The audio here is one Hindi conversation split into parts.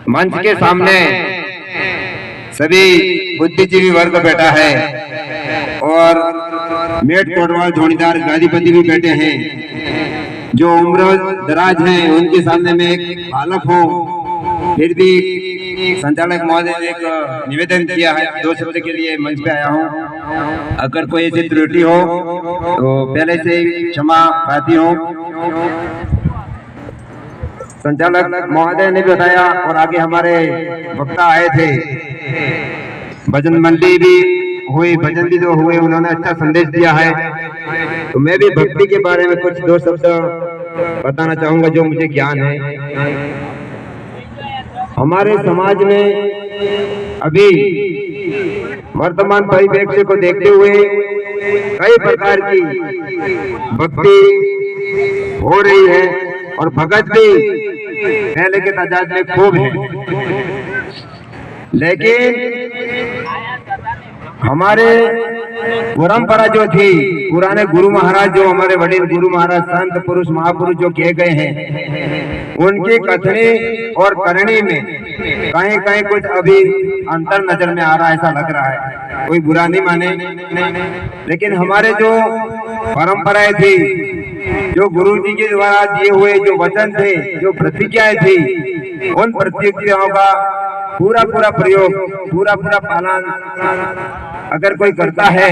मंच के सामने सभी बुद्धिजीवी वर्ग बैठा है और मेट कोटवाल धोनीदार गादीपति भी बैठे हैं। जो उम्र दराज हैं उनके सामने में एक बालक हूँ, फिर भी संचालक महोदय ने एक निवेदन किया है, 2 शब्द के लिए मंच पे आया हूँ। अगर कोई ऐसी त्रुटि हो तो पहले से ही क्षमा प्रार्थी हूँ। संचालक महोदय ने भी बताया और आगे हमारे वक्ता आए थे, भजन मंडली भी हुई, भजन भी जो हुए उन्होंने अच्छा संदेश दिया है। तो मैं भी भक्ति के बारे में कुछ 2 शब्द बताना चाहूंगा जो मुझे ज्ञान है। हमारे समाज में अभी वर्तमान परिप्रेक्ष्य को देखते हुए कई प्रकार की भक्ति हो रही है और भगत भी पहले के तादाद में खूब है, लेकिन हमारे परंपरा जो थी, पुराने गुरु महाराज, जो हमारे वडील गुरु महाराज, संत पुरुष महापुरुष जो किए गए हैं, उनकी कथनी और करनी में कहीं कहीं कुछ अभी अंतर नजर में आ रहा है, ऐसा लग रहा है। कोई बुरा नहीं माने, लेकिन हमारे जो परंपराएं थी, जो गुरु जी के द्वारा दिए हुए जो वचन थे, जो प्रतिज्ञाएं थी, उन प्रतिज्ञाओं का पूरा प्रयोग, पूरा पालन अगर कोई करता है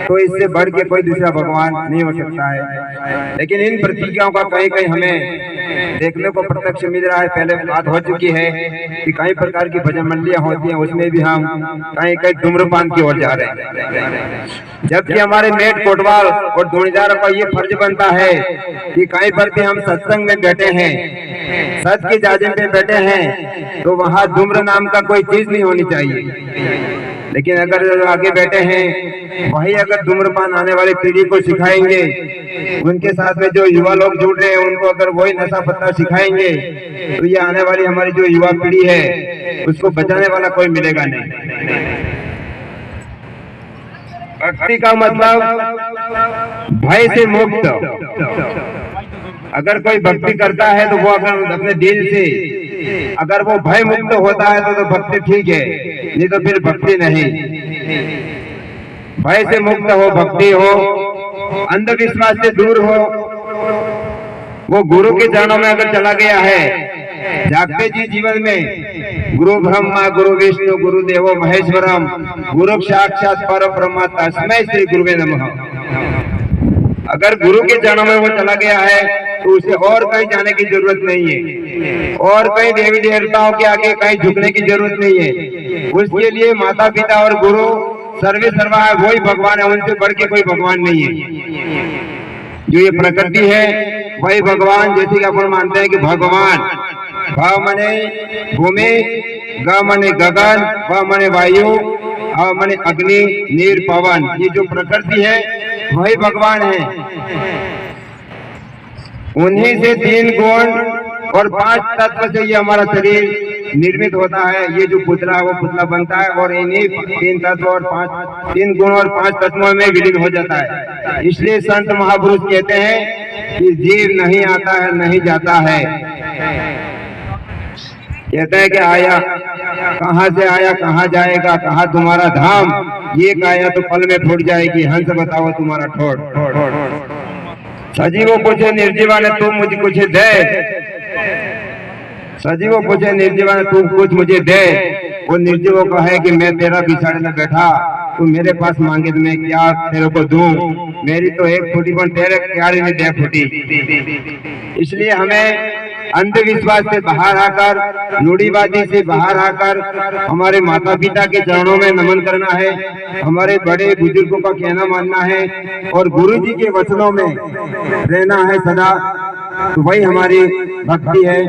तो इससे बढ़ के कोई दूसरा भगवान नहीं हो सकता है। लेकिन इन प्रतिज्ञाओं का कहीं कहीं हमें देखने को प्रत्यक्ष मिल रहा है। पहले बात हो चुकी है कि कई प्रकार की भजन मंडलियां होती हैं, उसमें भी हम कहीं कहीं धूम्रपान की ओर जा रहे हैं, जबकि हमारे मेट कोटवाल और धोनीदार का ये फर्ज बनता है कि कहीं पर भी हम सत्संग में बैठे हैं, सच की जाजिम पे बैठे हैं, तो वहाँ धूम्र नाम का कोई चीज नहीं होनी चाहिए। लेकिन अगर जो आगे बैठे हैं वही अगर धूम्रपान आने वाली पीढ़ी को सिखाएंगे, उनके साथ में जो युवा लोग जुड़ रहे हैं उनको अगर वही नशा पत्ता सिखाएंगे, तो ये आने वाली हमारी जो युवा पीढ़ी है उसको बचाने वाला कोई मिलेगा नहीं। भक्ति का मतलब भय से मुक्त। अगर कोई भक्ति करता है तो वो अगर अपने दिल से अगर वो भय मुक्त होता है तो भक्ति ठीक है, नहीं तो फिर भक्ति नहीं। भय से मुक्त हो, भक्ति हो, अंधविश्वास से दूर हो, वो गुरु के चरणों में अगर चला गया है, जागते जी जीवन में गुरु ब्रह्मा गुरु विष्णु गुरु देवो महेश्वरम गुरु साक्षात परम ब्रह्म तस्मै श्री गुरुवे नमः। अगर गुरु के चरणों में वो चला गया है तो उसे और कहीं जाने की जरूरत नहीं है, और कहीं देवी देवताओं के आगे कहीं झुकने की जरूरत नहीं है। उसके लिए माता पिता और गुरु सर्वे सर्वा है, वही भगवान है, उनसे बढ़ के कोई भगवान नहीं है। जो ये प्रकृति है वही भगवान, जैसे कि अपन मानते हैं कि भगवान भ मने भूमि, ग मने गगन, व मने वायु, अ मने अग्नि, नीर, पवन, ये जो प्रकृति है वही भगवान है। उन्हीं से 3 गुण और 5 तत्व से ये हमारा शरीर निर्मित होता है। ये जो पुतला है वो पुतला बनता है और इन्हीं 3 तत्व और 3 गुण और 5 तत्वों में विलीन हो जाता है। इसलिए संत महापुरुष कहते हैं कि जीव नहीं आता है नहीं जाता है। कहता है कि आया कहाँ से आया कहाँ जाएगा, कहाँ तुम्हारा धाम, ये काया तो पल में फूट जाएगी, हंस बताओ तुम्हारा ठोड़। सजीवों पूछे निर्जीवा ने तुम मुझे कुछ दे, सजीवों पूछे निर्जीवा ने तुम कुछ मुझे दे। वो निर्जीवों को है कि मैं तेरा बिछाड़े में बैठा, तू मेरे पास मांगे तो मैं क्या तेरे को दूं, मेरी तो 1 फुटी पण तेरे क्यारी में 2 फुटी। इसलिए हमें अंधविश्वास से बाहर आकर, रूढ़िवादी से बाहर आकर हमारे माता पिता के चरणों में नमन करना है, हमारे बड़े बुजुर्गों का कहना मानना है और गुरु जी के वचनों में रहना है सदा, तो वही हमारी भक्ति है।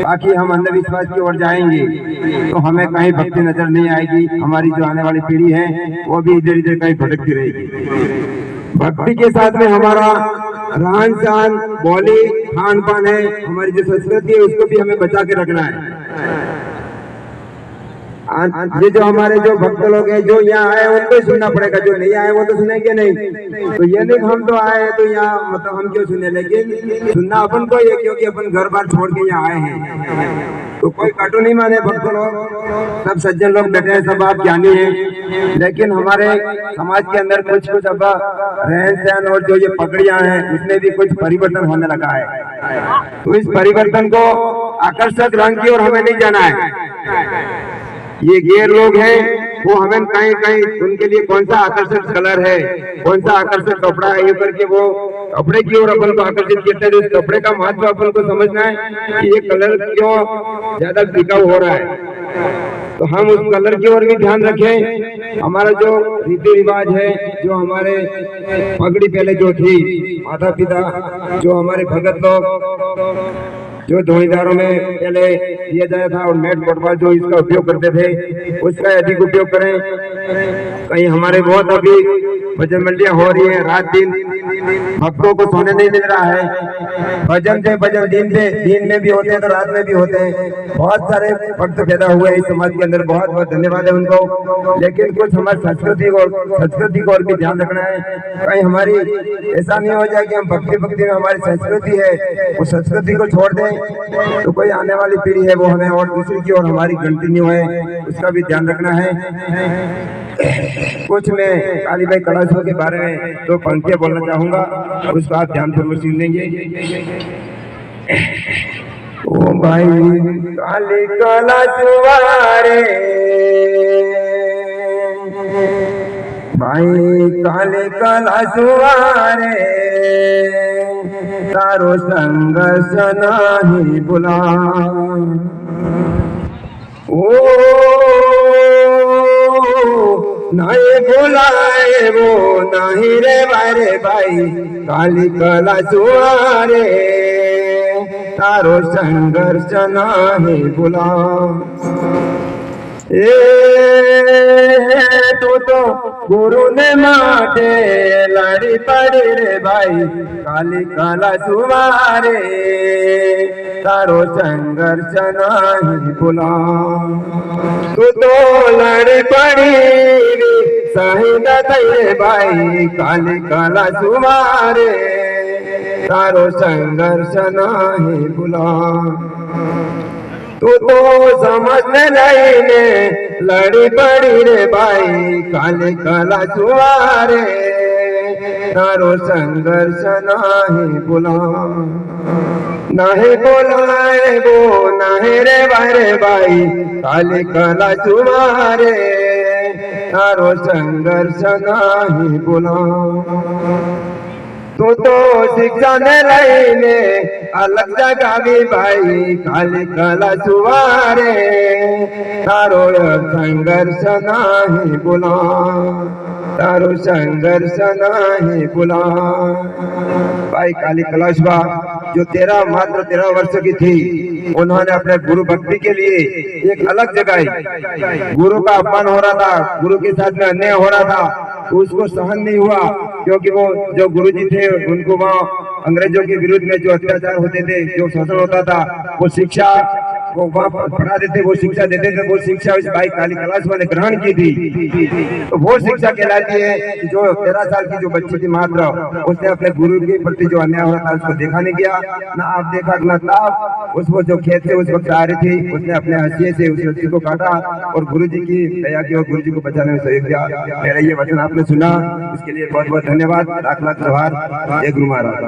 बाकी हम अंधविश्वास की ओर जाएंगे तो हमें कहीं भक्ति नजर नहीं आएगी। हमारी जो आने वाली पीढ़ी है वो भी इधर इधर कहीं भटकती रहेगी। भक्ति के साथ में हमारा रहन सहन, बोली, खान पान है, हमारी जो संस्कृति है उसको भी हमें बचा के रखना है। ये जो हमारे जो भक्त लोग हैं जो यहाँ आए उनको ही सुनना पड़ेगा, जो नहीं आए वो तो सुनेंगे नहीं। तो ये नहीं हम तो आए तो यहाँ मतलब हम क्यों सुने, लेकिन सुनना अपन को ये, क्योंकि अपन घर बार छोड़ के यहाँ आए हैं। तो कोई कटु नहीं माने भक्त लोग, सब सज्जन लोग बैठे हैं, सब आप ज्ञानी हैं। लेकिन हमारे समाज के अंदर कुछ अब रहन सहन और जो ये पगड़ियां हैं उसमें भी कुछ परिवर्तन होने लगा है। तो इस परिवर्तन को आकर्षक रंग की ओर हमें नहीं जाना है। ये गैर लोग हैं वो हमें कहीं कहीं उनके लिए कौन सा आकर्षक कलर है, कौन सा आकर्षक कपड़ा है, ये करके वो कपड़े की ओर अपन को आकर्षित करते हैं। उस कपड़े का महत्व अपन को समझना है कि ये कलर क्यों ज्यादा बिकाऊ हो रहा है। तो हम उस कलर की ओर भी ध्यान रखें। हमारा जो रीति रिवाज है, जो हमारे पगड़ी पहले जो थी माता पिता, जो हमारे भगत लोग जो धोनीदारों में पहले दिया जाता था और मेट फुटबॉल जो इसका उपयोग करते थे उसका अधिक उपयोग करें। कहीं हमारे बहुत अभी भजन मंडियां हो रही है, रात दिन भक्तों को सोने नहीं मिल रहा है। भजन से भजन दिन में भी होते हैं तो रात में भी होते हैं। बहुत सारे भक्त पैदा हुए इस समाज के अंदर, बहुत बहुत धन्यवाद है उनको। लेकिन कुछ हमारी संस्कृति को और भी ध्यान रखना है। कहीं हमारी ऐसा नहीं हो जाए कि हम भक्ति में हमारी संस्कृति है उस संस्कृति को छोड़ दें, तो कोई आने वाली पीढ़ी है वो हमें और दूसरी की और हमारी कंटिन्यू है, उसका भी ध्यान रखना है। कुछ मैं काली भाई कलाशों के बारे में दो पंक्तियां बोलना चाहूंगा, उसका आप ध्यान पूर्वक सुन लेंगे। ओ भाई काली कलाशुवारे, भाई काले कलाशुवारे, तारो संघर्ष नहीं बुला। ओ नहीं बुलाए वो नहीं रे बारे भाई काली कलाशुवारे, तारो संघर्ष नहीं बुला। तू तो गुरु ने माटे लड़ी पड़ी रे भाई काली कलाशुवारे, तारो संघर्ष नहीं बुला। तू तो लड़ी पड़ी शहीद थे भाई काली कलाशुवारे, तारो संघर्ष नहीं बुला। तू तो समझने नहीं ने लड़ी पड़ी रे भाई काली कलाशुवारे, तारो संघर्ष नहीं बुला। नहीं बुलाए वो नहीं रे भाई काली कलाशुवारे, तारो संघर्ष नहीं बुला। तू तो शिक्षा ने लईने अलग जगह भी भाई काली कलाशुवारे, तारो संघर्ष नहीं बुला, तारो संघर्ष नहीं बुला। भाई काली कलाशुवा जो 13 वर्ष की थी, उन्होंने अपने गुरु भक्ति के लिए एक अलग जगह, गुरु का अपमान हो रहा था, गुरु के साथ में अन्याय हो रहा था, तो उसको सहन नहीं हुआ, क्योंकि वो जो गुरुजी थे उनको वहाँ अंग्रेजों के विरुद्ध में जो अत्याचार होते थे, जो शोषण होता था, वो शिक्षा वो वहाँ पढ़ा देते, वो शिक्षा देते थे। वो शिक्षा इस भाई काली कलाशुवा ने ग्रहण की थी। तो वो शिक्षा कहलाती है कि जो 13 साल की जो बच्ची थी मात्र, उसने अपने गुरु के प्रति जो अन्याय हो रहा था उसको देखा नहीं गया, ना आप देखा ना ताप। उसको जो खेत से उस वक्त आ रही थी, उसने अपने हंसिये से उस रस्सी को काटा और गुरु जी की दया की और गुरु जी को बचाने में सहयोग किया। मेरा ये वचन आपने सुना, इसके लिए बहुत बहुत धन्यवाद। लाख लाख जोहार। जय गुरु महाराज।